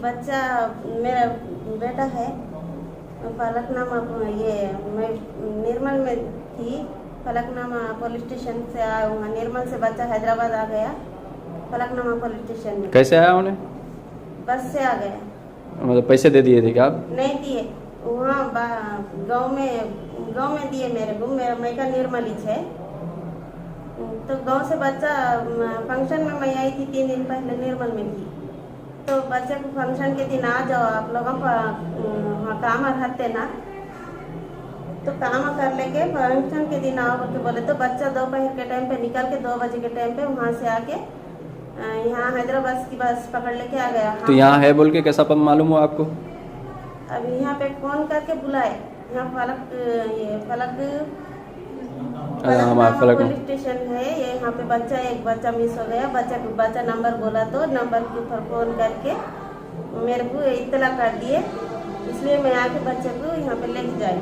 बच्चा मेरा बेटा है। फलकनामा ये मैं निर्मल में थी। फलकनामा पुलिस स्टेशन से आया हूँ। निर्मल से बच्चा हैदराबाद आ गया। फलकनामा पुलिस स्टेशन में कैसे आया उन्हें? बस से आ गया। मतलब पैसे दे दिए थे क्या आप? नहीं दिए, वहाँ गांव में दिए मेरे को। मेरा मैका निर्मल ही है। तो गांव से बच्चा फंक्शन में मैं आई थी 3 दिन पहले निर्मल में थी। तो बच्चे को फंक्शन के दिन आ जाओ आप लोगों का काम रहते ना, तो काम कर लेके फंक्शन के दिन आओ करके बोले। तो बच्चा दोपहर के टाइम पे निकल के 2 बजे के टाइम पे वहाँ से आके यहाँ हैदराबाद की बस पकड़ लेके आ गया। तो यहाँ है बोल के कैसा मालूम हुआ आपको? अब यहाँ पे फोन करके बुलाए। यहाँ फलक पुलिस स्टेशन है। ये यहाँ पे एक बच्चा मिस हो गया। बच्चा नंबर बोला तो नंबर के ऊपर फोन करके मेरे को इत्तला कर दिए। इसलिए मैं आके बच्चे को यहाँ पे लेके जाई।